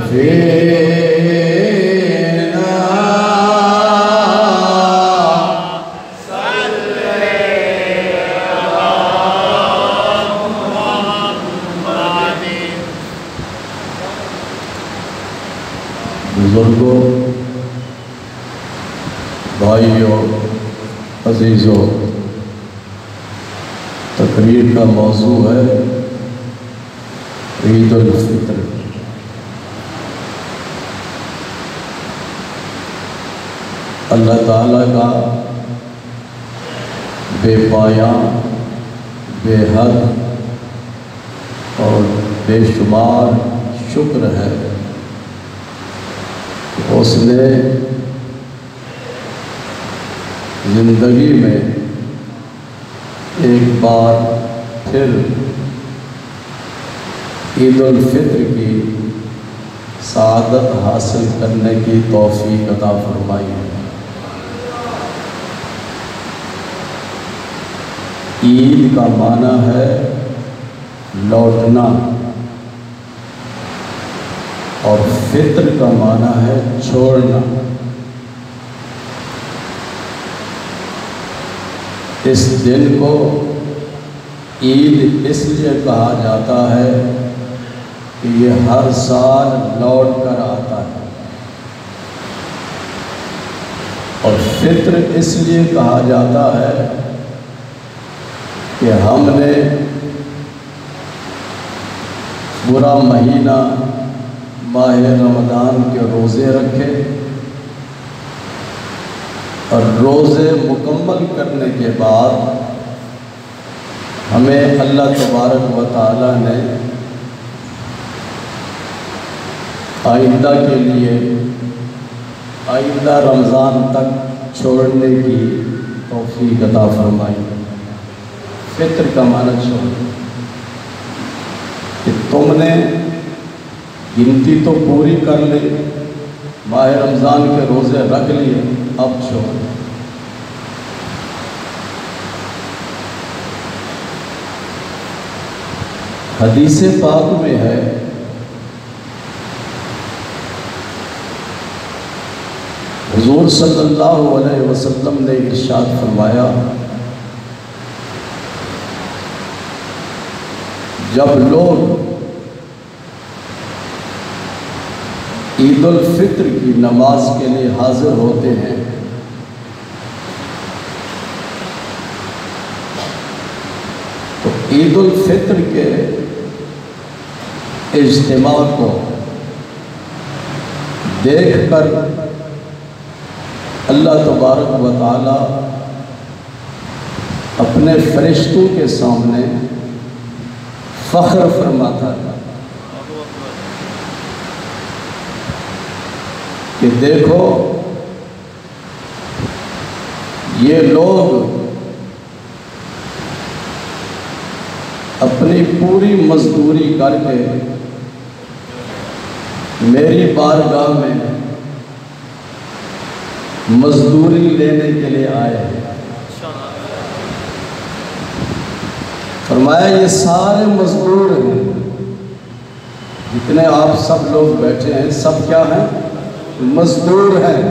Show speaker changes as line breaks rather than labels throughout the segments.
فينا بزرگوں، بھائیوں، عزیزوں، تقریر کا موضوع ہے عید الفطر۔ اللہ تعالیٰ کا بے پایاں، بے حد اور بے شمار شکر ہے، اس نے زندگی میں ایک بار پھر عید الفطر کی سعادت حاصل کرنے کی توفیق عطا فرمائی ہے۔ عید کا معنی ہے لوٹنا اور فطر کا معنی ہے چھوڑنا۔ اس دن کو عید اس لیے کہا جاتا ہے کہ یہ ہر سال لوٹ کر آتا ہے، اور فطر اس لیے کہا جاتا ہے کہ ہم نے پورا مہینہ ماہ رمضان کے روزے رکھے، اور روزے مکمل کرنے کے بعد ہمیں اللہ تبارک و تعالیٰ نے آئندہ کے لیے آئندہ رمضان تک چھوڑنے کی توفیق عطا فرمائی۔ فطر کا معنی چھوڑنا کہ تم نے گنتی تو پوری کر لی، ماہ رمضان کے روزے رکھ لیے، اب چھوڑ۔ حدیث پاک میں ہے حضور صلی اللہ علیہ وسلم نے ارشاد فرمایا، جب لوگ عید الفطر کی نماز کے لیے حاضر ہوتے ہیں تو عید الفطر کے اجتماع کو دیکھ کر اللہ تبارک و تعالی اپنے فرشتوں کے سامنے فخر فرماتا ہے کہ دیکھو یہ لوگ اپنی پوری مزدوری کر کے میری بارگاہ میں مزدوری لینے کے لیے آئے ہیں۔ فرمایا یہ سارے مزدور ہیں، جتنے آپ سب لوگ بیٹھے ہیں سب کیا ہیں؟ مزدور ہیں۔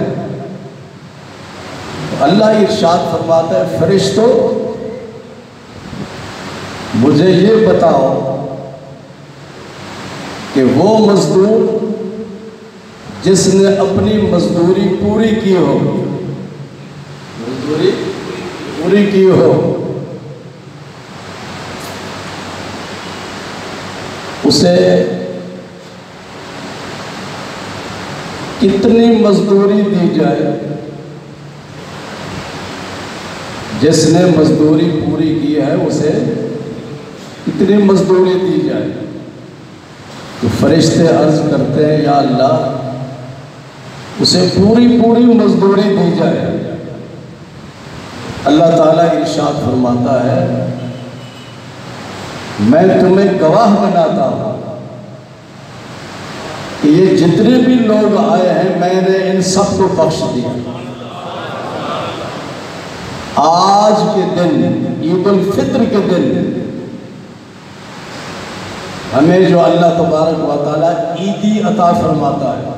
اللہ ارشاد فرماتا ہے فرشتوں مجھے یہ بتاؤ کہ وہ مزدور جس نے اپنی مزدوری پوری کی ہو، مزدوری پوری کی ہو، اسے کتنی مزدوری دی جائے؟ جس نے مزدوری پوری کی ہے اسے کتنی مزدوری دی جائے؟ تو فرشتے عرض کرتے ہیں یا اللہ اسے پوری مزدوری دی جائے۔ اللہ تعالیٰ ارشاد فرماتا ہے میں تمہیں گواہ بناتا ہوں کہ یہ جتنے بھی لوگ آئے ہیں میں نے ان سب کو بخش دیا۔ آج کے دن عید الفطر کے دن ہمیں جو اللہ تبارک و تعالیٰ عیدی عطا فرماتا ہے،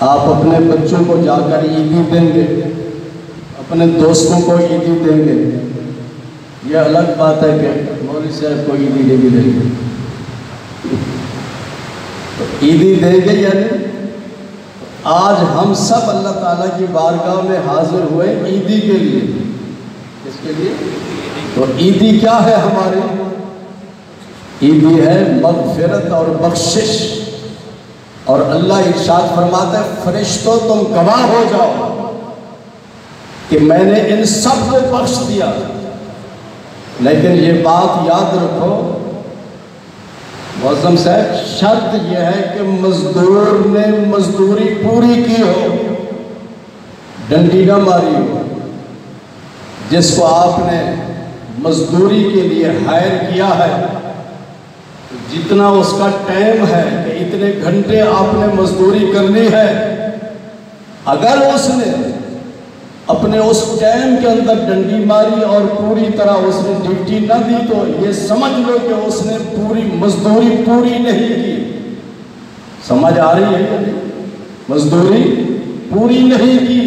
آپ اپنے بچوں کو جا کر عیدی دیں گے، اپنے دوستوں کو عیدی دیں گے، یہ الگ بات ہے کہ مولوی صاحب کو عیدی نہیں دیں گے، تو عیدی دیں گے یعنی آج ہم سب اللہ تعالیٰ کی بارگاہ میں حاضر ہوئے عیدی کے لیے۔ کس کے لیے؟ تو عیدی کیا ہے ہماری؟ عیدی ہے مغفرت اور بخشش، اور اللہ ارشاد فرماتا ہے فرشتوں تم گواہ ہو جاؤ کہ میں نے ان سب کو بخش دیا۔ لیکن یہ بات یاد رکھو معظم صاحب، شرط یہ ہے کہ مزدور نے مزدوری پوری کی ہو، ڈنڈی نہ ماری ہو۔ جس کو آپ نے مزدوری کے لیے ہائر کیا ہے، جتنا اس کا ٹائم ہے کہ اتنے گھنٹے آپ نے مزدوری کرنی ہے، اگر اس نے اپنے اس ٹائم کے اندر ڈنڈی ماری اور پوری طرح اس نے ڈیوٹی نہ دی تو یہ سمجھ لو کہ اس نے پوری مزدوری پوری نہیں کی۔ سمجھ آ رہی ہے؟ مزدوری پوری نہیں کی۔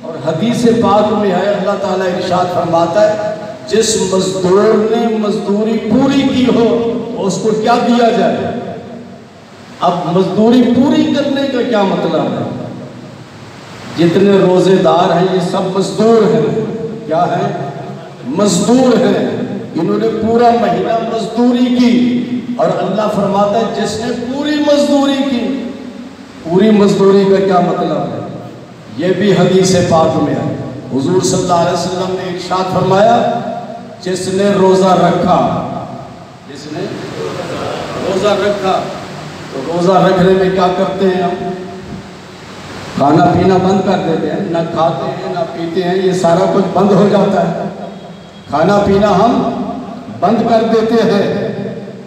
اور حدیث پاک میں ہے اللہ تعالیٰ ارشاد فرماتا ہے جس مزدور نے مزدوری پوری کی ہو اس کو کیا دیا جائے؟ اب مزدوری پوری کرنے کا کیا مطلب ہے؟ جتنے روزے دار ہیں یہ سب مزدور ہیں۔ کیا ہیں؟ مزدور ہیں۔ انہوں نے پورا مہینہ مزدوری کی، اور اللہ فرماتا ہے جس نے پوری مزدوری کی۔ پوری مزدوری کا کیا مطلب ہے؟ یہ بھی حدیث پاک میں ہے۔ حضور صلی اللہ علیہ وسلم نے ارشاد فرمایا جس نے روزہ رکھا، جس نے روزہ رکھا، تو روزہ رکھنے میں کیا کرتے ہیں ہم؟ کھانا پینا بند کر دیتے ہیں، نہ کھاتے ہیں نہ پیتے ہیں، یہ سارا کچھ بند ہو جاتا ہے، کھانا پینا ہم بند کر دیتے ہیں۔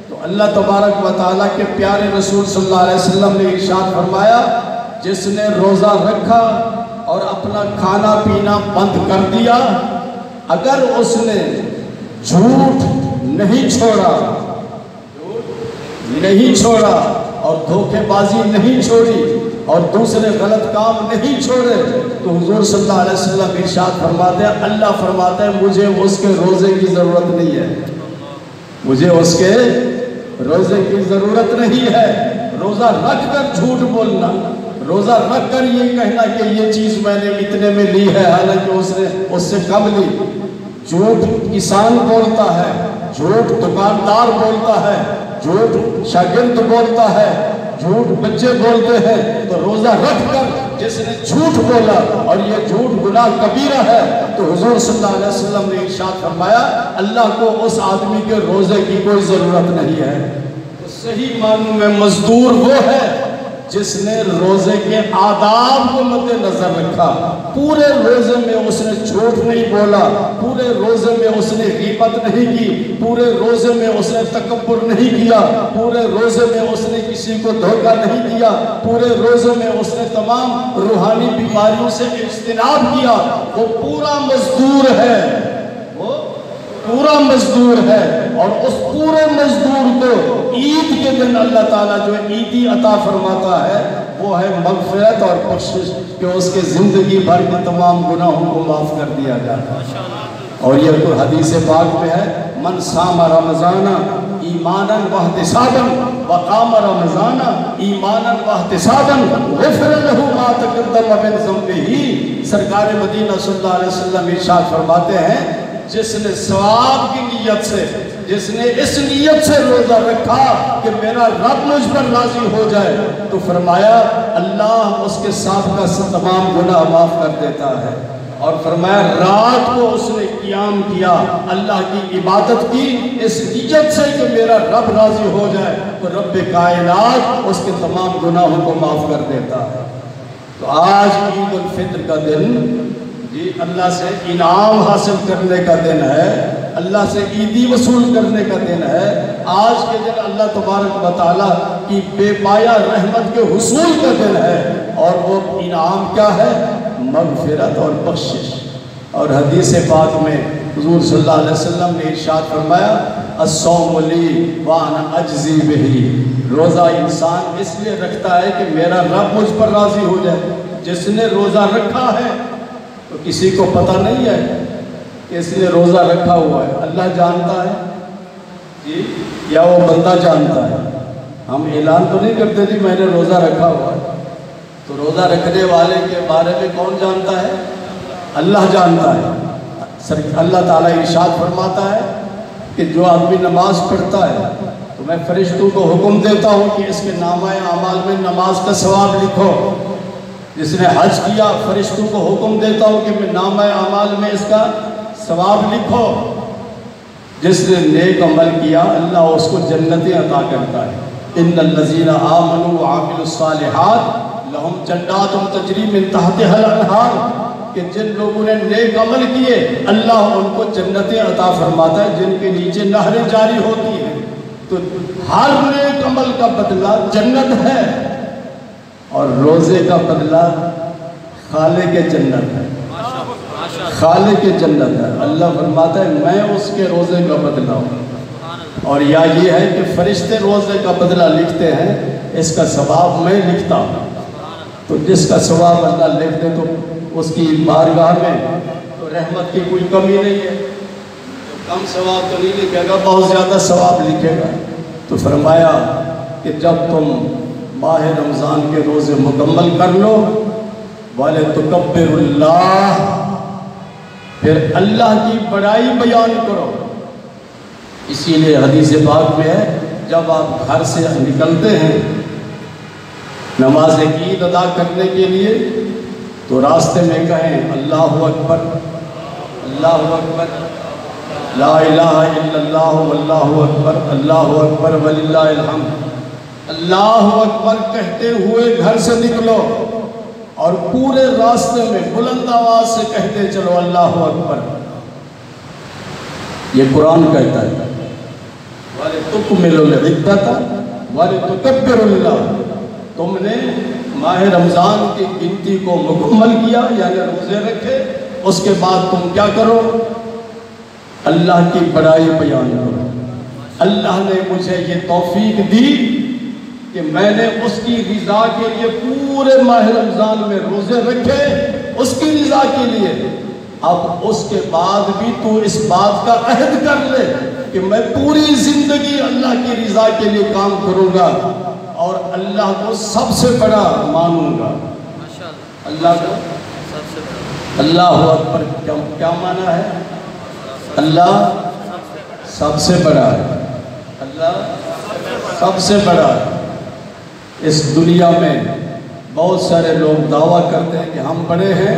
تو اللہ تبارک و تعالیٰ کے پیارے رسول صلی اللہ علیہ وسلم نے ارشاد فرمایا جس نے روزہ رکھا اور اپنا کھانا پینا بند کر دیا، اگر اس نے جھوٹ نہیں چھوڑا اور دھوکے بازی نہیں چھوڑی اور دوسرے غلط کام نہیں چھوڑے، تو حضور صلی اللہ علیہ وسلم ارشاد فرماتے ہیں، اللہ فرماتا ہے مجھے اس کے روزے کی ضرورت نہیں ہے، مجھے اس کے روزے کی ضرورت نہیں ہے۔ روزہ رکھ کر جھوٹ بولنا، روزہ رکھ کر یہ کہنا کہ یہ چیز میں نے اتنے میں لی ہے حالانکہ اس نے اس سے کم لی، جھوٹ کسان بولتا ہے، جھوٹ دکاندار بولتا ہے، جھوٹ شاگرد بولتا ہے، جھوٹ بچے بولتے ہیں۔ تو روزہ رکھ کر جس نے جھوٹ بولا اور یہ جھوٹ گناہ کبیرہ ہے، تو حضور صلی اللہ علیہ وسلم نے ارشاد فرمایا اللہ کو اس آدمی کے روزے کی کوئی ضرورت نہیں ہے۔ تو صحیح معنوں میں مزدور وہ ہے جس نے روزے کے آداب کو مد نظر رکھا، پورے روزے میں اس نے جھوٹ نہیں بولا، پورے روزے میں اس نے غیبت نہیں کی، پورے روزے میں اس نے تکبر نہیں کیا، پورے روزے میں اس نے کسی کو دھوکہ نہیں دیا، پورے روزے میں اس نے تمام روحانی بیماریوں سے اجتناب کیا۔ وہ پورا مزدور ہے، وہ پورا مزدور ہے۔ اور اس پورے مزدور کو عید کے دن اللہ تعالیٰ جو عیدی عطا فرماتا ہے وہ ہے مغفرت اور بخشش، کہ اس کے زندگی بھر کے تمام گناہوں کو معاف کر دیا جاتا ہے۔ اور یہ تو حدیث پاک میں ہے من صام رمضان ایمانا واحتسابا وقام رمضان ایمانا واحتسابا غفر له ما تقدم من ذنبه۔ سرکار مدینہ صلی اللہ علیہ وسلم ارشاد فرماتے ہیں جس نے ثواب کی نیت سے، جس نے اس نیت سے روزہ رکھا کہ میرا رب مجھ پر راضی ہو جائے، تو فرمایا اللہ اس کے سابقہ سے تمام گناہ معاف کر دیتا ہے۔ اور فرمایا رات کو اس نے قیام کیا، اللہ کی عبادت کی اس نیت سے کہ میرا رب راضی ہو جائے، تو رب کائنات اس کے تمام گناہوں کو معاف کر دیتا ہے۔ تو آج عید الفطر کا دن جی اللہ سے انعام حاصل کرنے کا دن ہے، اللہ سے عیدی وصول کرنے کا دن ہے۔ آج کے دن اللہ تبارک و تعالیٰ کی بے پایا رحمت کے حصول کا دن ہے، اور وہ انعام کیا ہے؟ مغفرت اور بخشش۔ اور حدیث پاک میں حضور صلی اللہ علیہ وسلم نے ارشاد فرمایا الصوم لی وانا اجزی بہی، روزہ انسان اس لیے رکھتا ہے کہ میرا رب مجھ پر راضی ہو جائے۔ جس نے روزہ رکھا ہے تو کسی کو پتہ نہیں ہے کہ اس نے روزہ رکھا ہوا ہے، اللہ جانتا ہے جی یا وہ بندہ جانتا ہے؟ ہم اعلان تو نہیں کرتے جی میں نے روزہ رکھا ہوا ہے، تو روزہ رکھنے والے کے بارے میں کون جانتا ہے؟ اللہ جانتا ہے۔ اللہ تعالیٰ ارشاد فرماتا ہے کہ جو آدمی نماز پڑھتا ہے تو میں فرشتوں کو حکم دیتا ہوں کہ اس کے نامہ اعمال میں نماز کا ثواب لکھو۔ جس نے حج کیا فرشتوں کو حکم دیتا ہوں کہ میں نامہ اعمال میں اس کا ثواب لکھو۔ جس نے نیک عمل کیا اللہ اس کو جنتیں عطا کرتا ہے۔ ان الذین آمنوا وعملوا الصالحات لہم جنات تجری من تحتها الانہار، کہ جن لوگوں نے نیک عمل کیے اللہ ان کو جنتیں عطا فرماتا ہے جن کے نیچے نہریں جاری ہوتی ہیں۔ تو ہر نیک عمل کا بدلہ جنت ہے، اور روزے کا بدلہ خالق جنت ہے، خالق جنت ہے۔ اللہ فرماتا ہے میں اس کے روزے کا بدلہ ہوں، اور یا یہ ہے کہ فرشتے روزے کا بدلہ لکھتے ہیں، اس کا ثواب میں لکھتا ہوں۔ تو جس کا ثواب اللہ لکھ دے تو اس کی بارگاہ میں تو رحمت کی کوئی کمی نہیں ہے، کم ثواب تو نہیں لکھے گا، بہت زیادہ ثواب لکھے گا۔ تو فرمایا کہ جب تم ماہ رمضان کے روزے مکمل کر لو وَلِتُكَبِّرُ اللَّهَ، پھر اللہ کی بڑائی بیان کرو۔ اسی لیے حدیث پاک میں ہے جب آپ گھر سے نکلتے ہیں نماز عید ادا کرنے کے لیے تو راستے میں کہیں اللہ اکبر اللہ اکبر لا الہ الا اللہ واللہ اکبر اللہ اکبر وللہ الحمد، اللہ اکبر کہتے ہوئے گھر سے نکلو، اور پورے راستے میں بلند آواز سے کہتے چلو اللہ اکبر۔ یہ قرآن کہتا ہے وَلِتُكْمِلُوا الْعِدَّةَ وَلِتُكَبِّرُوا اللَّهَ، تم نے ماہ رمضان کی گنتی کو مکمل کیا یعنی روزے رکھے، اس کے بعد تم کیا کرو؟ اللہ کی بڑائی بیان کرو۔ اللہ نے مجھے یہ توفیق دی کہ میں نے اس کی رضا کے لیے پورے ماہ رمضان میں روزے رکھے، اس کی رضا کے لیے۔ اب اس کے بعد بھی تو اس بات کا عہد کر لے کہ میں پوری زندگی اللہ کی رضا کے لیے کام کروں گا اور اللہ کو سب سے بڑا مانوں گا۔ اللہ کو اللہ اکبر کیا معنی ہے؟ اللہ سب سے بڑا ہے، اللہ سب سے بڑا ہے۔ اس دنیا میں بہت سارے لوگ دعویٰ کرتے ہیں کہ ہم بڑے ہیں،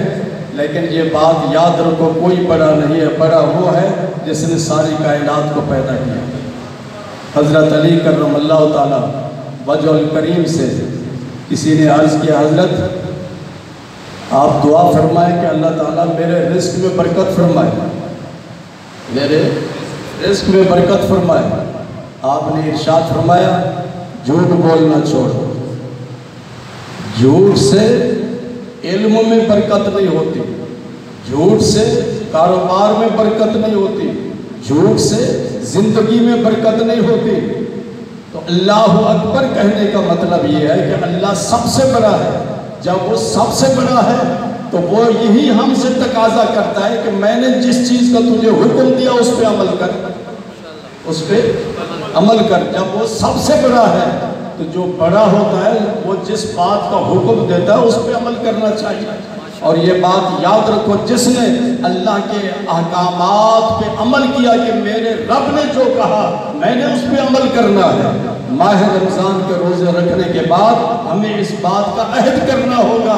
لیکن یہ بات یاد رکھو کوئی بڑا نہیں ہے، بڑا وہ ہے جس نے ساری کائنات کو پیدا کیا۔ حضرت علی کرم اللہ تعالیٰ وجہ الکریم سے کسی نے عرض کیا حضرت آپ دعا فرمائیں کہ اللہ تعالیٰ میرے رزق میں برکت فرمائے، میرے رزق میں برکت فرمائے۔ آپ نے ارشاد فرمایا جھوٹ بولنا چھوڑو، جھوٹ سے علم میں برکت نہیں ہوتی، جھوٹ سے کاروبار میں برکت نہیں ہوتی، جھوٹ سے زندگی میں برکت نہیں ہوتی۔ تو اللہ اکبر کہنے کا مطلب یہ ہے کہ اللہ سب سے بڑا ہے۔ جب وہ سب سے بڑا ہے تو وہ یہی ہم سے تقاضا کرتا ہے کہ میں نے جس چیز کا تجھے حکم دیا اس پہ عمل کر، اس پہ عمل کر۔ جب وہ سب سے بڑا ہے تو جو بڑا ہوتا ہے وہ جس بات کا حکم دیتا ہے اس پہ عمل کرنا چاہیے۔ اور یہ بات یاد رکھو، جس نے اللہ کے احکامات پہ عمل کیا کہ میرے رب نے جو کہا میں نے اس پہ عمل کرنا ہے۔ ماہ رمضان کے روزے رکھنے کے بعد ہمیں اس بات کا عہد کرنا ہوگا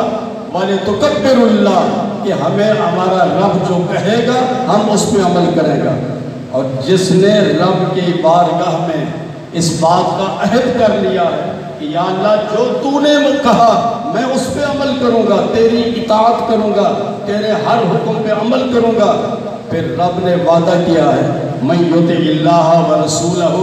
وَلِتُكَبِّرُوا اللَّهَ، کہ ہمیں ہمارا رب جو کہے گا ہم اس پہ عمل کریں گا۔ اور جس نے رب کی بارگاہ میں اس بات کا عہد کر لیا ہے کہ یا اللہ جو تو نے کہا میں اس پہ عمل کروں گا، تیری اطاعت کروں گا، تیرے ہر حکم پہ عمل کروں گا، پھر رب نے وعدہ کیا ہے مَن یُطِعِ اللَّهَ وَرَسُولَهُ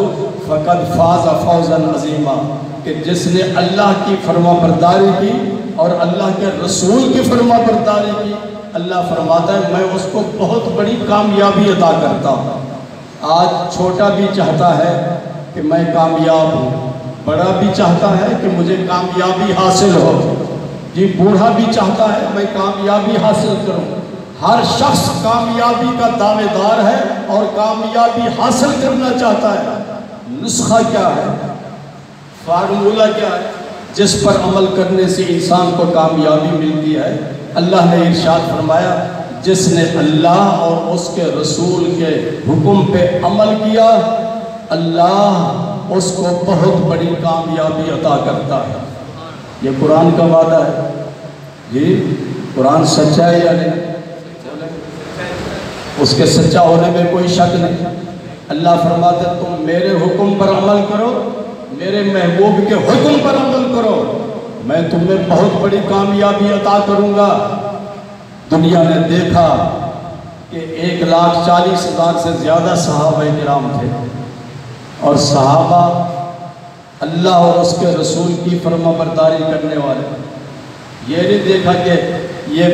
فَقَدْ فَازَ فَوْزًا عَظِیمًا، کہ جس نے اللہ کی فرما برداری کی اور اللہ کے رسول کی فرما برداری کی اللہ فرماتا ہے میں اس کو بہت بڑی کامیابی عطا کرتا ہوں۔ آج چھوٹا بھی چاہتا ہے کہ میں کامیاب ہوں، بڑا بھی چاہتا ہے کہ مجھے کامیابی حاصل ہو، جی بوڑھا بھی چاہتا ہے میں کامیابی حاصل کروں۔ ہر شخص کامیابی کا دعوے دار ہے اور کامیابی حاصل کرنا چاہتا ہے۔ نسخہ کیا ہے، فارمولہ کیا ہے جس پر عمل کرنے سے انسان کو کامیابی ملتی ہے؟ اللہ نے ارشاد فرمایا جس نے اللہ اور اس کے رسول کے حکم پہ عمل کیا اللہ اس کو بہت بڑی کامیابی عطا کرتا ہے۔ یہ قرآن کا وعدہ ہے۔ جی قرآن سچا ہے یا نہیں؟ اس کے سچا ہونے میں کوئی شک نہیں۔ اللہ فرماتے تم میرے حکم پر عمل کرو، میرے محبوب کے حکم پر عمل کرو، میں تمہیں بہت بڑی کامیابی عطا کروں گا۔ دنیا نے دیکھا کہ 1,40,000 سے زیادہ صحابہ کرام تھے، اور صحابہ اللہ اور اس کے رسول کی فرما برداری کرنے والے۔ یہ نہیں دیکھا کہ یہ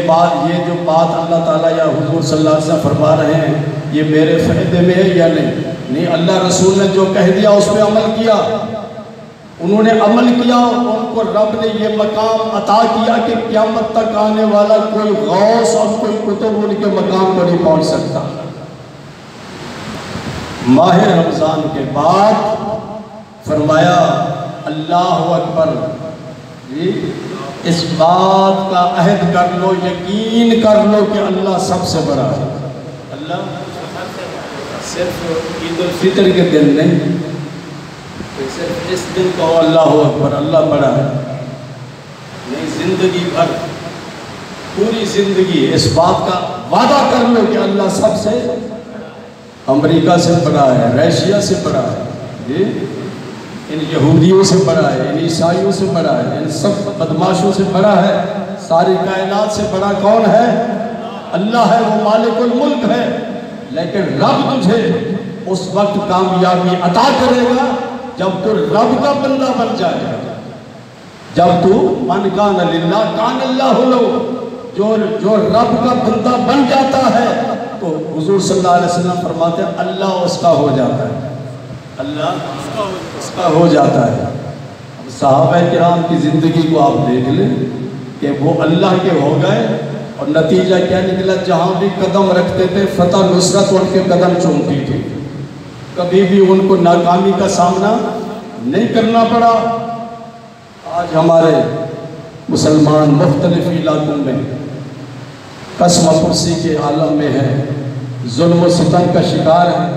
جو بات اللہ تعالیٰ یا حضور صلی اللہ علیہ وسلم فرما رہے ہیں یہ میرے فائدے میں ہے یا نہیں۔ اللہ رسول نے جو کہہ دیا اس پہ عمل کیا، انہوں نے عمل کیا اور ان کو رب نے یہ مقام عطا کیا کہ قیامت تک آنے والا کوئی غوث اور کوئی قطب ان کے مقام پر نہیں پہنچ سکتا۔ ماہ رمضان کے بعد فرمایا اللہ اکبر، اس بات کا عہد کر لو، یقین کر لو کہ اللہ سب سے بڑا ہے۔ اللہ صرف عید الفطر کے دن نہیں، صرف اس دن کہو اللہ اکبر، اللہ بڑا ہے نہیں، زندگی بھر پوری زندگی اس بات کا وعدہ کر لو کہ اللہ سب سے، امریکہ سے بڑا ہے، روسیا سے بڑا ہے، ان یہودیوں سے بڑا ہے، ان عیسائیوں سے بڑا ہے، ان سب بدماشوں سے بڑا ہے، ساری کائنات سے بڑا کون ہے؟ اللہ ہے، وہ مالک الملک ہے۔ لیکن رب تجھے اس وقت کامیابی عطا کرے گا جب تو رب کا بندہ بن جائے گا، جب تو من کان للہ کان اللہ لہ، جو رب کا بندہ بن جاتا ہے تو حضور صلی اللہ علیہ وسلم فرماتے ہیں اللہ اس کا ہو جاتا ہے، اللہ اس کا ہو جاتا ہے۔ صحابہ کرام کی زندگی کو آپ دیکھ لیں کہ وہ اللہ کے ہو گئے، اور نتیجہ کیا نکلا؟ جہاں بھی قدم رکھتے تھے فتح نصرت ان کے قدم چومتی تھی، کبھی بھی ان کو ناکامی کا سامنا نہیں کرنا پڑا۔ آج ہمارے مسلمان مختلف علاقوں میں قسم پرسی کے عالم میں ہے، ظلم و ستم کا شکار ہے،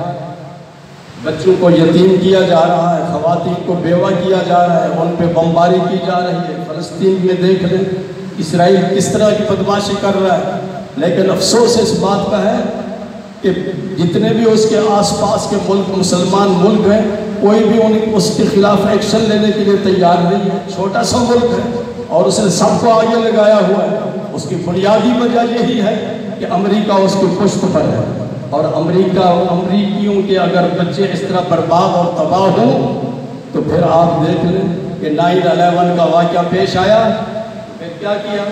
بچوں کو یتیم کیا جا رہا ہے، خواتین کو بیوہ کیا جا رہا ہے، ان پہ بمباری کی جا رہی ہے۔ فلسطین میں دیکھ لیں اسرائیل کس طرح کی بدماشی کر رہا ہے، لیکن افسوس اس بات کا ہے کہ جتنے بھی اس کے آس پاس کے ملک مسلمان ملک ہیں کوئی بھی اس کے خلاف ایکشن لینے کے لیے تیار نہیں ہے۔ چھوٹا سا ملک ہے اور اس نے سب کو آگے لگایا ہوا ہے۔ اس کی بنیادی وجہ یہی ہے کہ امریکہ اس کی پشت پر ہے، اور امریکیوں کے اگر بچے اس طرح برباد اور تباہ ہوں تو پھر آپ دیکھ لیں کہ 9/11 کا واقعہ پیش آیا، پھر کیا کیا؟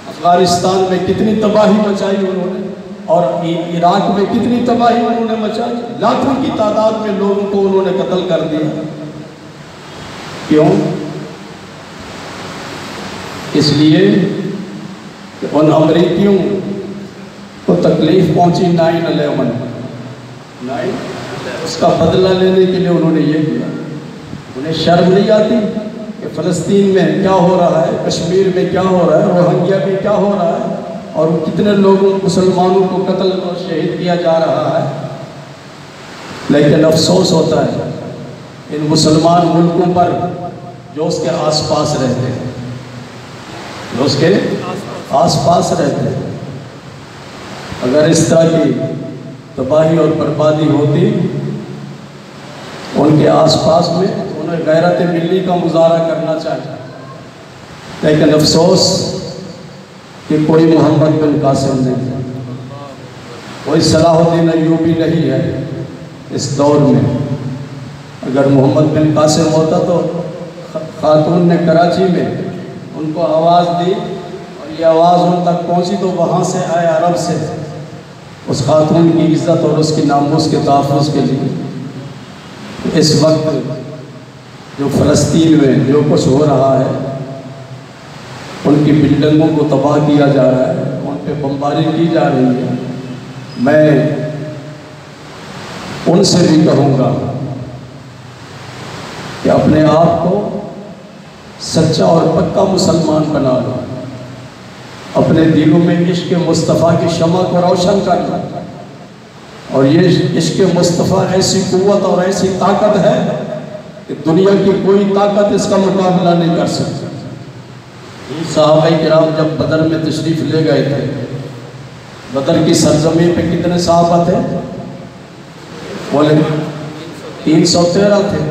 افغانستان میں کتنی تباہی مچائی انہوں نے، اور عراق میں کتنی تباہی انہوں نے مچائی، لاکھوں کی تعداد میں لوگوں کو انہوں نے قتل کر دیا۔ کیوں؟ اس لیے کہ ان امریکیوں کو تکلیف پہنچی 9/11، اس کا بدلہ لینے کے لیے انہوں نے یہ کیا۔ انہیں شرم نہیں آتی کہ فلسطین میں کیا ہو رہا ہے، کشمیر میں کیا ہو رہا ہے، روہنگیا میں کیا ہو رہا ہے، اور کتنے لوگوں مسلمانوں کو قتل اور شہید کیا جا رہا ہے۔ لیکن افسوس ہوتا ہے ان مسلمان ملکوں پر جو اس کے آس پاس رہتے ہیں، جو اس کے آس پاس رہتے ہیں۔ اگر اس طرح کی تباہی اور بربادی ہوتی ان کے آس پاس میں، انہیں غیرت ملی کا مظاہرہ کرنا چاہیے، لیکن افسوس کہ کوئی محمد بن قاسم نہیں ہے، کوئی صلاح الدین ایوبی نہیں ہے اس دور میں۔ اگر محمد بن قاسم ہوتا تو خاتون نے کراچی میں ان کو آواز دی اور یہ آواز ان تک پہنچی تو وہاں سے آئے عرب سے اس خاتون کی عزت اور اس کی ناموس کے تحفظ کے لیے اس وقت جو فلسطین میں جو کچھ ہو رہا ہے، ان کی بلڈنگوں کو تباہ کیا جا رہا ہے، ان پہ بمباری کی جا رہی ہے، میں ان سے بھی کہوں گا کہ اپنے آپ کو سچا اور پکا مسلمان بنا لو، اپنے دلوں میں عشق مصطفیٰ کی شمع کو روشن کر لو، اور یہ عشق مصطفیٰ ایسی قوت اور ایسی طاقت ہے کہ دنیا کی کوئی طاقت اس کا مقابلہ نہیں کر سکتی۔ صحابہ کرام جب بدر میں تشریف لے گئے تھے، بدر کی سرزمین پہ کتنے صحابہ تھے؟ بولے 313 تھے،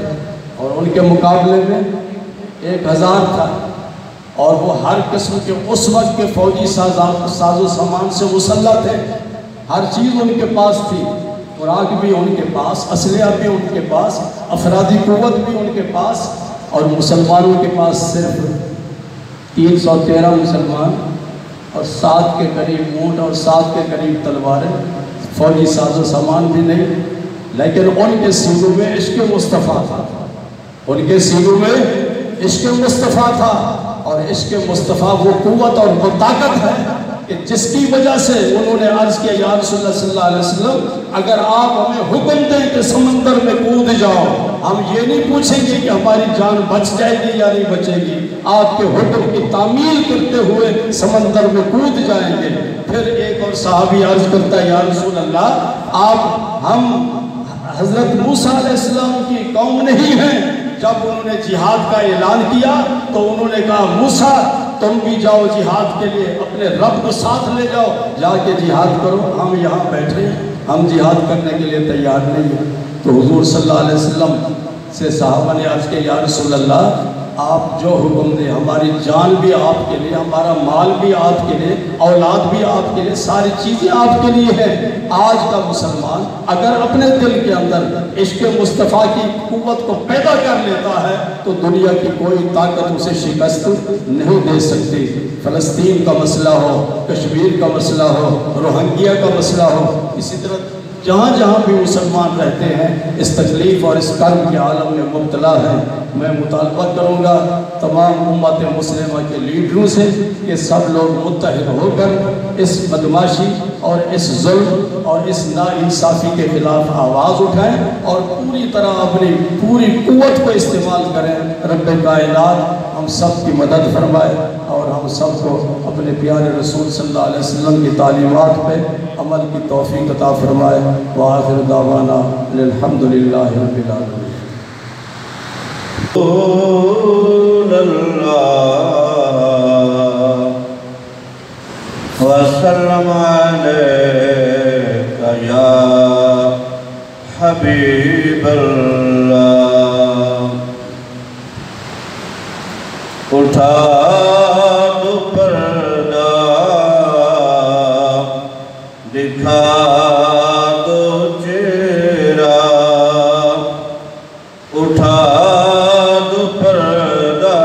اور ان کے مقابلے میں 1000 تھا، اور وہ ہر قسم کے اس وقت کے فوجی ساز و سامان سے مسلح تھے، ہر چیز ان کے پاس تھی، خوراک بھی ان کے پاس، اسلحہ بھی ان کے پاس، افرادی قوت بھی ان کے پاس، اور مسلمانوں کے پاس صرف 313 مسلمان اور 7 کے قریب اونٹ اور 7 کے قریب تلواریں، فوجی ساز و سامان بھی نہیں، لیکن ان کے سینوں میں عشق مصطفیٰ تھا، ان کے سینوں میں عشق مصطفیٰ تھا، اور عشق مصطفیٰ وہ قوت اور وہ طاقت ہے کہ جس کی وجہ سے انہوں نے عرض کیا یا رسول اللہ صلی اللہ علیہ وسلم اگر آپ ہمیں حکم دیں کہ سمندر میں کود جاؤ، ہم یہ نہیں پوچھیں گے کہ ہماری جان بچ جائے گی یا نہیں بچے گی، آپ کے حکم کی تعمیل کرتے ہوئے سمندر میں کود جائیں گے۔ پھر ایک اور صحابی عرض کرتا ہے یا رسول اللہ ہم حضرت موسیٰ علیہ السلام کی قوم نہیں ہیں، جب انہوں نے جہاد کا اعلان کیا تو انہوں نے کہا موسیٰ تم بھی جاؤ جہاد کے لیے، اپنے رب کو ساتھ لے جاؤ، جا کے جہاد کرو، ہم یہاں بیٹھے ہیں، ہم جہاد کرنے کے لیے تیار نہیں ہیں۔ تو حضور صلی اللہ علیہ وسلم سے صحابہ نے عرض کیا یا رسول اللہ آپ جو حکم دیں، ہماری جان بھی آپ کے لیے، ہمارا مال بھی آپ کے لیے، اولاد بھی آپ کے لیے، ساری چیزیں آپ کے لیے ہیں۔ آج کا مسلمان اگر اپنے دل کے اندر عشق مصطفیٰ کی قوت کو پیدا کر لیتا ہے تو دنیا کی کوئی طاقت اسے شکست نہیں دے سکتی۔ فلسطین کا مسئلہ ہو، کشمیر کا مسئلہ ہو، روہنگیا کا مسئلہ ہو، اسی طرح جہاں جہاں بھی مسلمان رہتے ہیں اس تکلیف اور اس کرب کے عالم میں مبتلا ہیں، میں مطالبہ کروں گا تمام امت مسلمہ کے لیڈروں سے کہ سب لوگ متحد ہو کر اس بدماشی اور اس ظلم اور اس ناانصافی کے خلاف آواز اٹھائیں اور پوری طرح اپنی پوری قوت کو استعمال کریں۔ رب کائنات ہم سب کی مدد فرمائے اور ہم سب کو اپنے پیارے رسول صلی اللہ علیہ وسلم کی تعلیمات پہ عمل کی توفیق عطا فرمائے۔ وآخر دعوانا الحمدللہ رب العالمین۔
وسلم علیکہ یا حبیب اللہ، اٹھا دو پردہ دکھا دو چہرہ، اٹھا دو پردہ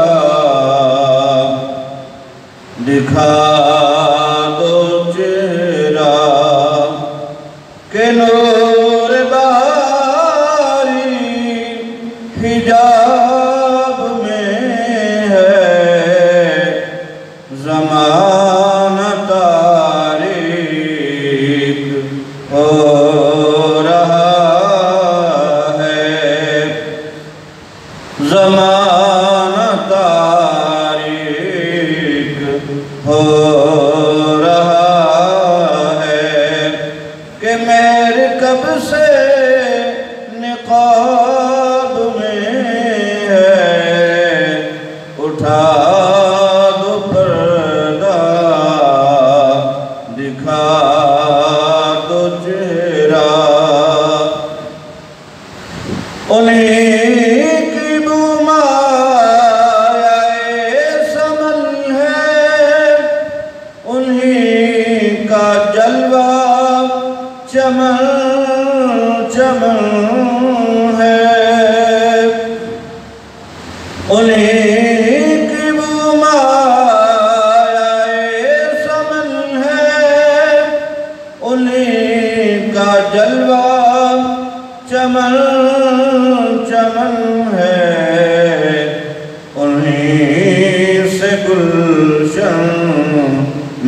دکھا دو چہرہ، کہ نور باری حجاب میں ہے، زمانہ تاریک ہو رہا ہے، زمانہ تاریک ہو رہا ہے، کہ میرے کب سے نقاب میں ہے، اٹھا دو پردہ دکھا دو چہرہ، انہیں کی بو مایہ سمن ہے، انہیں کا جلوہ چمن چمن ہے، انہیں کی انہیں سے گلشن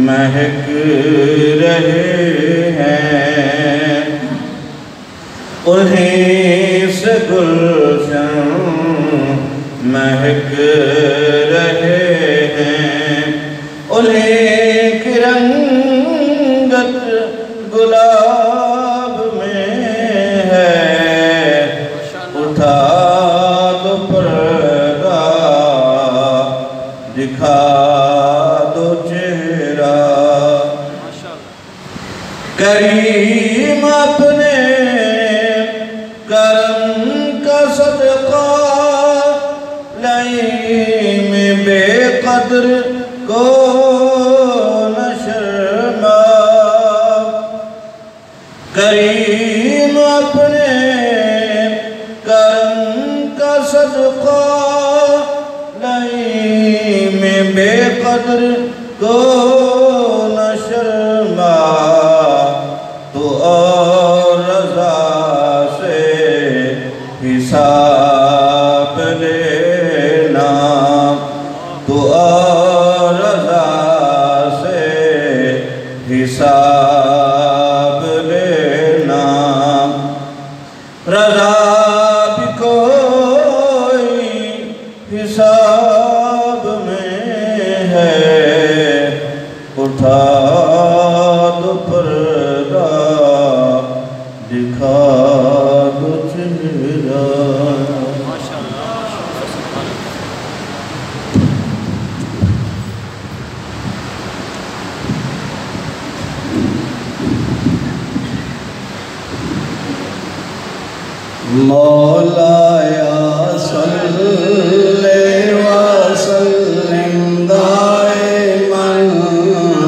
مہک رہے ہیں، انہیں سے گلشن مہک رہے ہیں، انہیں کی رنگت گلاب میں ہے، اٹھا دو پردہ دکھا دو چہرہ، کریم اپنے کرم کا صدقہ لئیم بے قدر کو نہ شرما، کریم اپنے کرم کا صدقہ لئیم بے قدر کو نہ شرما، تو اور رضا سے حساب لینا، تو اور رضا سے حساب لینا، رضا بھی کوئی حساب میں ہے، اٹھا دو پردہ دکھا دو چہرہ۔
مولایا صلی وسلم دائماً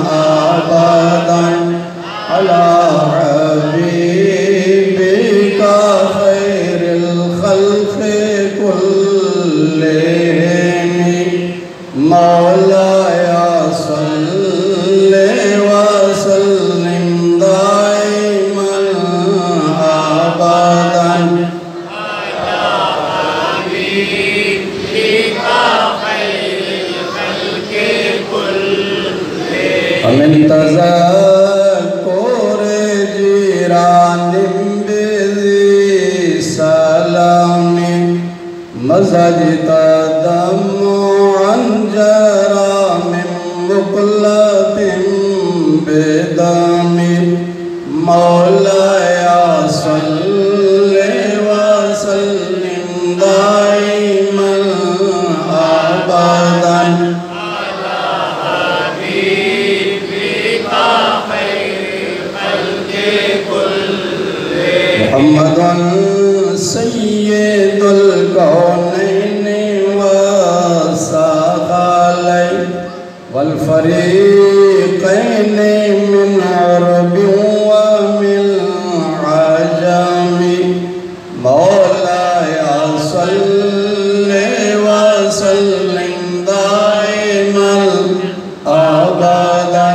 ابداً علی حبیبک خیر الخلق کلہم، مولایا صلی وسلم دائماً ابداً من تذکر جیران بذی سلام، مزج تدمعا جرى من مقلة بدم، مولاي صل وسلم دائما أبدا محمد سید الکونین والثقلین والفریقین من عرب ومن عجم، مولاي صل وسلم دائما أبدا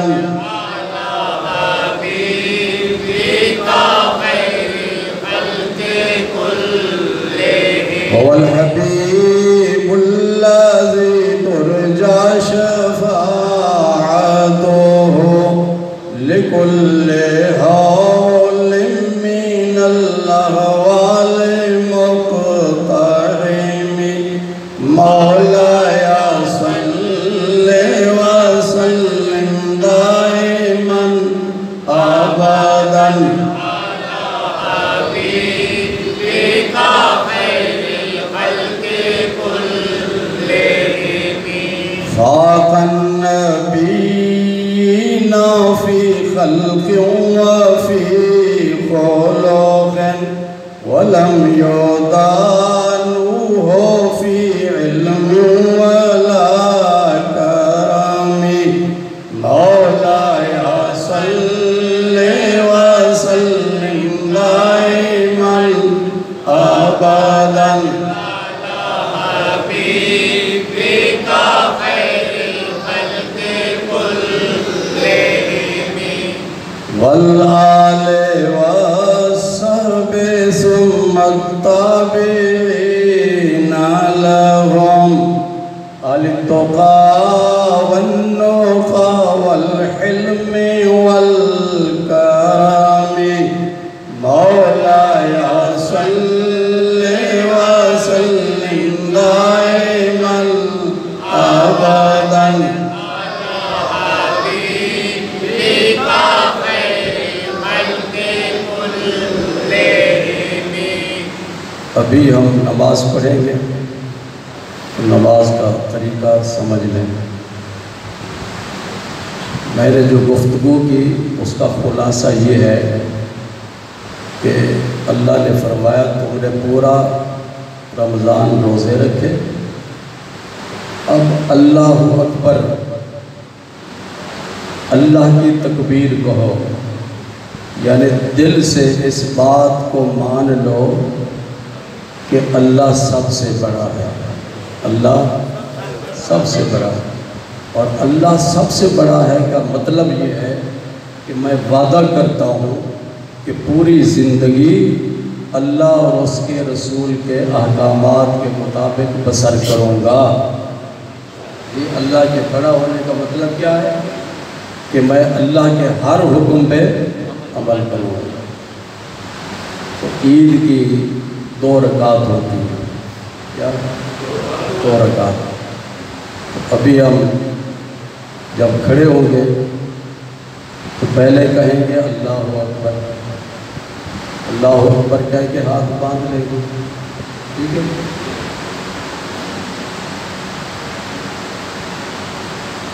هو الحبيب الذي ترجى شفاعته لكل هول من الأهوال مقتحم، مولاي صل وسلم دائما أبدا فاق النبيين في خلق وفي خلق ولم يضانوه في علم ولا كرم، مولاي صل وسلم دائما أبدا والآل والصحب ثم التابعين لهم التقى والنقى والحلم والكرم مولاي صل وسلم دائما ابدا ابھی ہم نماز پڑھیں گے تو نماز کا طریقہ سمجھ لیں. میں نے جو گفتگو کی اس کا خلاصہ یہ ہے کہ اللہ نے فرمایا تم نے پورا رمضان روزے رکھے، اب اللہ اکبر اللہ کی تکبیر کہو، یعنی دل سے اس بات کو مان لو کہ اللہ سب سے بڑا ہے. اللہ سب سے بڑا ہے، اور اللہ سب سے بڑا ہے کا مطلب یہ ہے کہ میں وعدہ کرتا ہوں کہ پوری زندگی اللہ اور اس کے رسول کے احکامات کے مطابق بسر کروں گا. یہ اللہ کے بڑا ہونے کا مطلب کیا ہے کہ میں اللہ کے ہر حکم پہ عمل کروں گا. تو عید کی 2 رکعت ہوتی ہیں، کیا 2 رکعت. ابھی ہم جب کھڑے ہوں گے تو پہلے کہیں گے اللہ اکبر، اللہ اکبر کہہ کے ہاتھ باندھ لیں گے، ٹھیک ہے.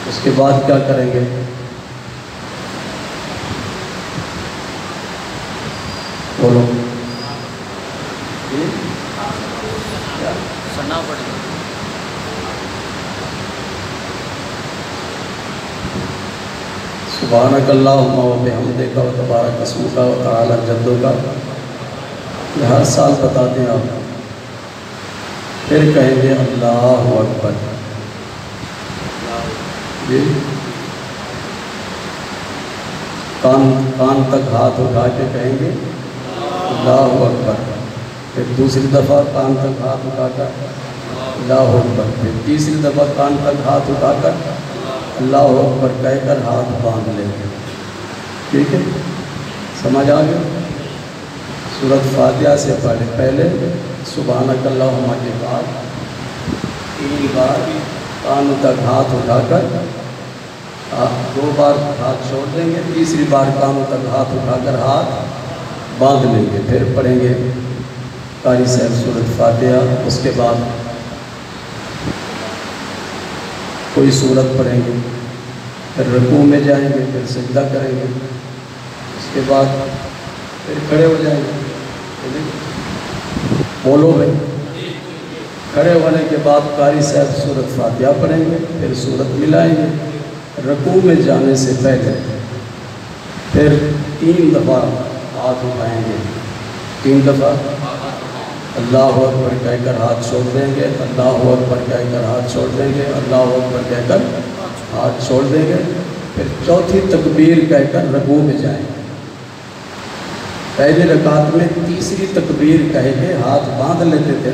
اس کے بعد کیا کریں گے؟ بولو. سنا پڑے گا. سبحانک اللہم و بحمدک و تبارک اسمک و تعالی جدک، یہ ہر سال بتاتے ہیں آپ. پھر کہیں گے اللہ اکبر. جی کان تک ہاتھ اٹھا کے کہیں گے اللہ اکبر. پھر دوسری دفعہ کان تک ہاتھ اٹھا کر اللہ اکبر. پھر تیسری دفعہ کان تک ہاتھ اٹھا کر اللہ اکبر کہہ کر ہاتھ باندھ لیں گے. ٹھیک ہے، سمجھ آ گیا؟ سورۃ فاتحہ سے پہلے سبحانک اللہم کے بعد 3 بار کان تک ہاتھ اٹھا کر 2 بار ہاتھ چھوڑ دیں گے، تیسری بار کانوں تک ہاتھ اٹھا کر ہاتھ باندھ لیں گے. پھر پڑھیں گے قاری صاحب سورۃ فاتحہ. اس کے بعد کوئی سورت پڑھیں گے، پھر رکوع میں جائیں گے، پھر سجدہ کریں گے. اس کے بعد پھر کھڑے ہو جائیں گے. بولو بھائی. کھڑے ہونے کے بعد قاری صاحب سورۃ فاتحہ پڑھیں گے، پھر سورت ملائیں گے. رکوع میں جانے سے پہلے پھر 3 دفعہ ہاتھ اٹھائیں گے. 3 دفعہ اللہ اکبر کہہ کر ہاتھ چھوڑ دیں گے، اللہ اکبر کہہ کر ہاتھ چھوڑ دیں گے، اللہ اکبر کہہ کر ہاتھ چھوڑ دیں گے. پھر چوتھی تکبیر کہہ کر رکوع میں جائیں گے. پہلی رکعت میں تیسری تکبیر کہہ کے ہاتھ باندھ لیتے تھے،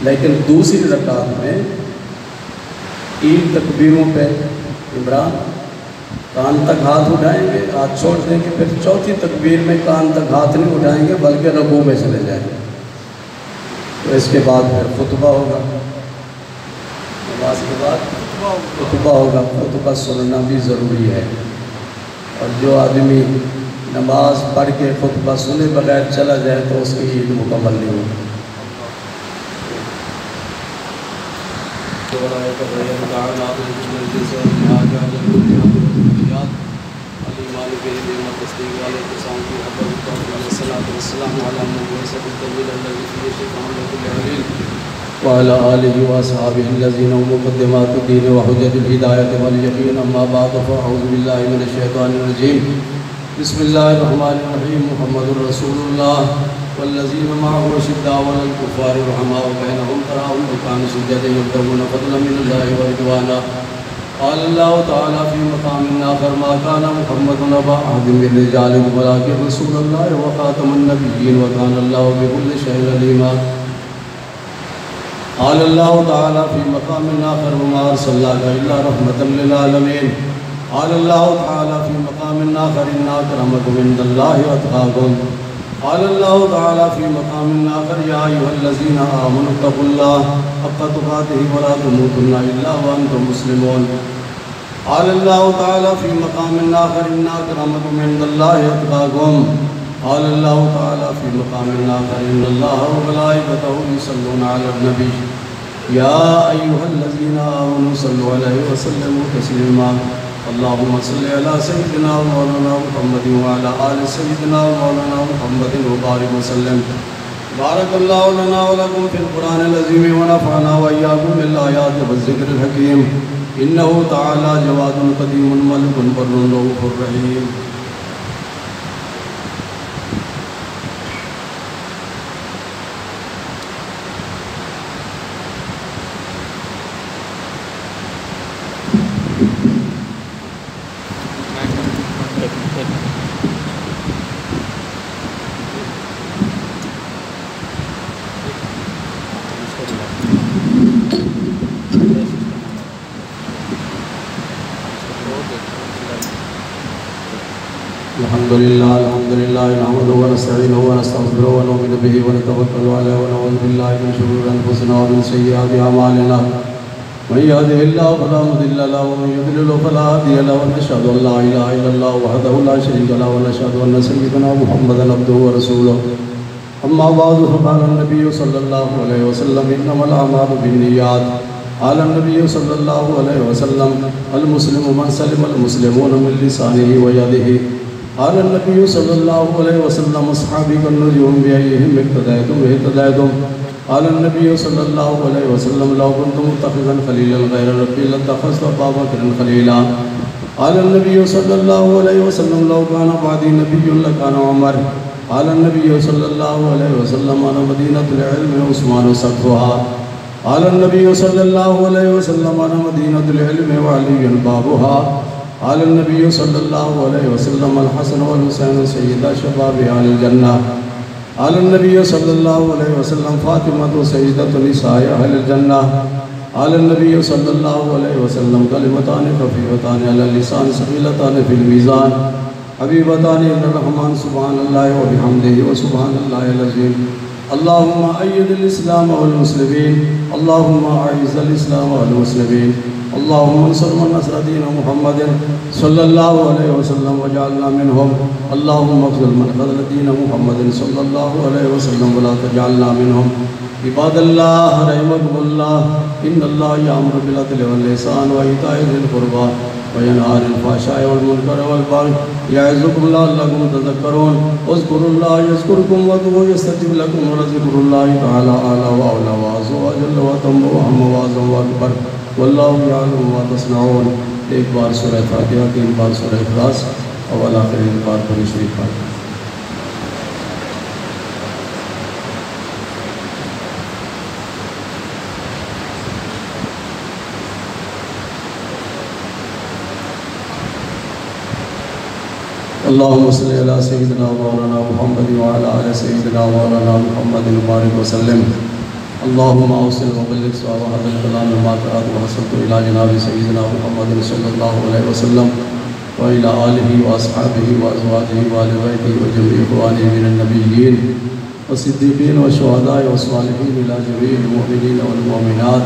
لیکن دوسری رکعت میں 3 تکبیروں پہ عمران کان تک ہاتھ اٹھائیں گے، ہاتھ چھوڑ دیں گے. پھر چوتھی تکبیر میں کان تک ہاتھ نہیں اٹھائیں گے بلکہ رکوع میں چلے جائیں گے. تو اس کے بعد پھر خطبہ ہوگا. نماز کے بعد خطبہ ہوگا. خطبہ سننا بھی ضروری ہے، اور جو آدمی نماز پڑھ کے خطبہ سنے بغیر چلا جائے تو اس کی عید مکمل نہیں ہوگی. وعلى آله وأصحابه الذين هم مقدمات الدين وحجة الهداية واليقين. أما بعد فأعوذ بالله من الشيطان الرجيم. بسم الله الرحمن الرحيم. محمد رسول الله والذين معه أشداء على الكفار رحماء بينهم تراهم ركعا سجدا يبتغون فضلا من الله ورضوانا. قال الله تعالى في مقام آخر ما كان محمد أبا أحد من رجالكم ولكن رسول الله وخاتم النبيين وكان الله بكل شيء عليما. قال الله تعالى في مقام آخر وما أرسلناك إلا رحمة للعالمين. قال الله تعالى في مقام آخر إن أكرمكم عند الله أتقاكم. قال الله تعالى في مقام آخر يا أيها الذين آمنوا اتقوا الله حق تقاته ولا تموتن إلا وأنتم مسلمون. قال الله تعالى في مقام آخر إن أكرمكم عند الله أتقاكم. قال الله تعالى في مقام آخر إن الله وملائكته يصلون على النبي يا أيها الذين آمنوا صلوا عليه وسلموا تسليما. اللهم صل على سيدنا مولانا محمد وعلى آل سيدنا مولانا محمد وبارك وسلم. بارك الله لنا ولكم في القرآن العظيم ونفعنا وإياكم بالآيات والذكر الحكيم. إنه تعالى جواد قديم ملك بر رؤوف رحيم. الحمد لله نحمده ونستعينه ونستغفره ونؤمن به ونتوكل عليه ونعوذ بالله من شرور انفسنا ومن سيئات اعمالنا. من يهده الله فلا مضل له ومن يضلل فلا هادي له ونشهد ان لا اله الا الله وحده لا شريك له ونشهد ان سيدنا محمدا عبده ورسوله. اما بعد فقال النبي صلى الله عليه وسلم انما الاعمال بالنيات. قال النبي صلى الله عليه وسلم المسلم من سلم المسلمون من لسانه ويده. قال النبي صلى الله عليه وسلم اصحابي كالنجوم بأيهم اقتديتم اهتديتم. قال النبي صلى الله عليه وسلم لو كنت متخذا خليلا غير ربي لاتخذت أبا بكر خليلا. قال النبي صلى الله عليه وسلم لو كان بعدي نبي لكان عمر. قال النبي صلى الله عليه وسلم أنا مدينة العلم عثمان سقفها. قال النبي صلى الله عليه وسلم أنا مدينة العلم وعلي بابها. قال النبي صلى الله عليه وسلم الحسن والحسين سيدا شباب أهل الجنة. قال النبي صلى الله عليه وسلم فاطمة سيدة نساء أهل الجنة. قال النبي صلى الله عليه وسلم كلمتان خفيفتان على اللسان ثقيلتان في الميزان حبيبتان إلى الرحمن سبحان الله وبحمده وسبحان الله العظيم. اللهم أيد الإسلام والمسلمين. اللهم أعز الإسلام والمسلمين. اللهم انصر من نصر دين محمد صلى الله عليه وسلم واجعلنا منهم. اللهم اخذل من خذل دين محمد صلى الله عليه وسلم ولا تجعلنا منهم. عباد الله رحمكم الله ان الله يأمر بالعدل والإحسان وإيتاء ذي القربى وينهى عن الفحشاء والمنكر والبغي يعظكم لعلكم تذكرون. اذكروا الله يذكركم وادعوه يستجب لكم ولذكر الله تعالى أعلى وأولى وأعز وأجل وأتم وأهم وأعظم وأكبر واللہ یعلم ما تصنعون. ایک بار سورہ فاتحہ، 3 بار سورہ اخلاص، اول آخر ایک بار قرآن شریف پڑھ. اللهم صل على سيدنا مولانا محمد وعلى آل سيدنا مولانا محمد وبارك وسلم. اللهم اوصل وبلغ صواب هذا الكلام ما قرات وحسبت الى جناب سيدنا محمد صلى الله عليه وسلم والى اله واصحابه وازواجه وآل بيته وجميع اخوانه من النبيين والصديقين والشهداء والصالحين الى جميع المؤمنين والمؤمنات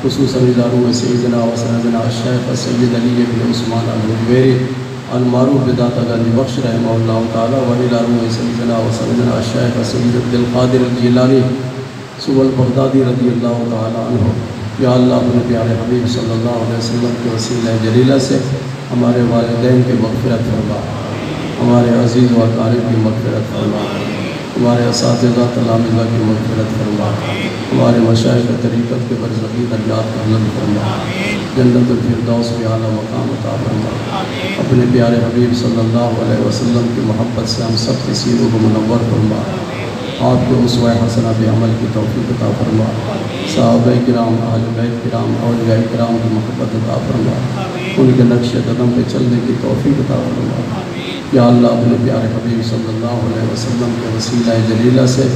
خصوصا الى روح سيدنا وسندنا الشيخ السيد علي بن عثمان الحجویری المعروف بداتا گنج بخش رحمہ اللہ تعالی والى روح سيدنا وسندنا الشيخ السيد عبد القادر الجیلانی سب البغدادی رضی اللہ تعالی عنہ. یا اللہ اپنے پیارے حبیب صلی اللہ علیہ وسلم کے وسیلہ جلیلہ سے ہمارے والدین کی مغفرت فرما، ہمارے عزیز و اقارب کی مغفرت فرما، ہمارے اساتذہ تلامذہ کی مغفرت فرما، ہمارے مشائخ طریقت کے برزخی درجات کا بلند فرما، جنت الفردوس میں اعلیٰ مقام عطا فرما. اپنے پیارے حبیب صلی اللہ علیہ وسلم کی محبت سے ہم سب کی سیروں کو منور فرما. آپ کے اسوہ حسنہ پہ عمل کی توفیق عطا فرما. صحابہ کرام، اہل بیت کرام، اولیاء کرام کی محبت عطا فرما. ان کے نقش قدم پہ چلنے کی توفیق عطا فرما. یا اللہ اپنے پیارے حبیب صلی اللہ علیہ وسلم کے وسیلہ جلیلہ سے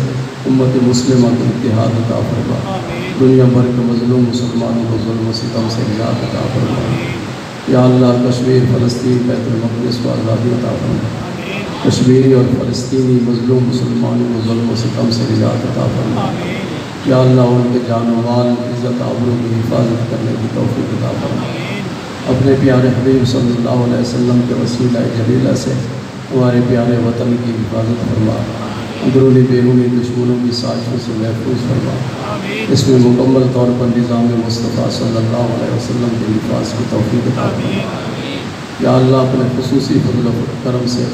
امت مسلمہ کو اتحاد عطا فرما، دنیا بھر کے مظلوم مسلمانوں کو ظلم و ستم سے نجات عطا فرما۔ یا اللہ کشمیر، فلسطین، بیت المقدس کو آزادی عطا فرما، کشمیری اور فلسطینی مظلوم مسلمانوں کو ظلم و ستم سے نجات عطا فرما۔ یا اللہ ان کے جان و مال، عزت آبرو کی حفاظت کرنے کی توفیق عطا فرما۔ اپنے پیارے حبیب صلی اللہ علیہ وسلم کے وسیلہ جلیلہ سے ہمارے پیارے وطن کی حفاظت فرما، اندرونی بیرونی دشمنوں کی سازشوں سے محفوظ فرما۔ اس میں مکمل طور پر نظام مصطفیٰ صلی اللہ علیہ وسلم کے نفاذ کی توفیق عطا فرما۔ یا اللہ اپنے خصوصی فضل و کرم سے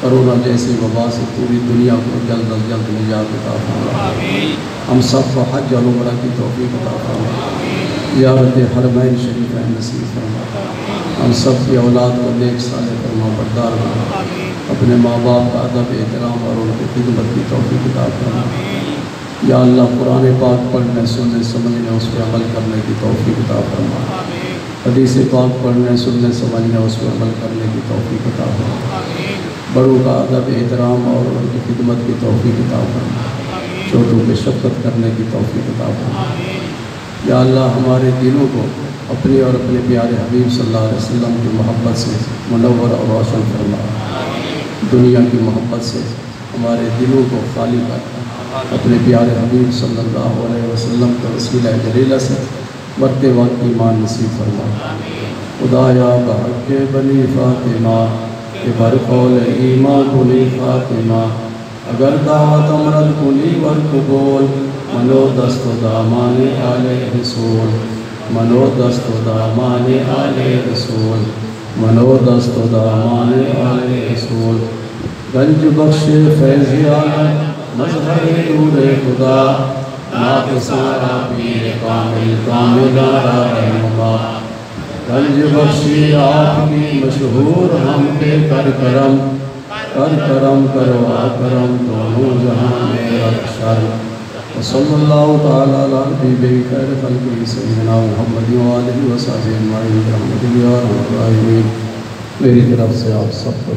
کرونا جیسی وبا سے پوری دنیا کو جلد از جلد نجات عطا فرما۔ ہم سب کو حج اور عمرہ کی توفیق عطا فرما، زیارت حرمین شریفین نصیب فرما۔ ہم سب کی اولاد کو نیک صالح فرما بردار بنا، اپنے ماں باپ کا ادب احترام اور ان کی خدمت کی توفیق عطا فرما۔ یا اللہ قرآن پاک پڑھنے، سننے، سمجھنے، اس پہ عمل کرنے کی توفیق عطا فرما۔ حدیث پاک پڑھنے، سننے، سمجھنے، اس پہ عمل کرنے کی توفیق عطا فرما۔ بڑوں کا ادب احترام اور ان کی خدمت کی توفیق عطا فرما، چھوٹوں پہ شفقت کرنے کی توفیق عطا فرما۔ یا اللہ ہمارے دلوں کو اپنے اور اپنے پیارے حبیب صلی اللہ علیہ وسلم کی محبت سے منور اور روشن فرما، دنیا کی محبت سے ہمارے دلوں کو خالی کر اپنے پیارے حبیب صلی اللہ علیہ وسلم کے وسیلہ جلیلہ سے مرتے وقت ایمان نصیب فرما۔ خدایا بحق بنی فاطمہ کہ بر قول ایمان کنی فاطمہ، اگر دعوت امرد کنی ور قبول، منو دست و دامان آل رسول، منو دست و دامان آل رسول، منو دست و دامان آل رسول۔ گنج بخش فیض عالم مظہر نور خدا، ناقصارا پیر کامل کاملارا رہنما، گنج بخشی آپ کی مشہور ہم پہ کر کرم، کر کرم کرو کرم دونوں جہاں میں رکشر۔ وصلی اللہ تعالیٰ علی حبیبہ خیر خلقہ سیدنا محمد وآلہ وصحبہ اجمعین برحمتک یا ارحم الراحمین۔ میری طرف سے آپ سب کو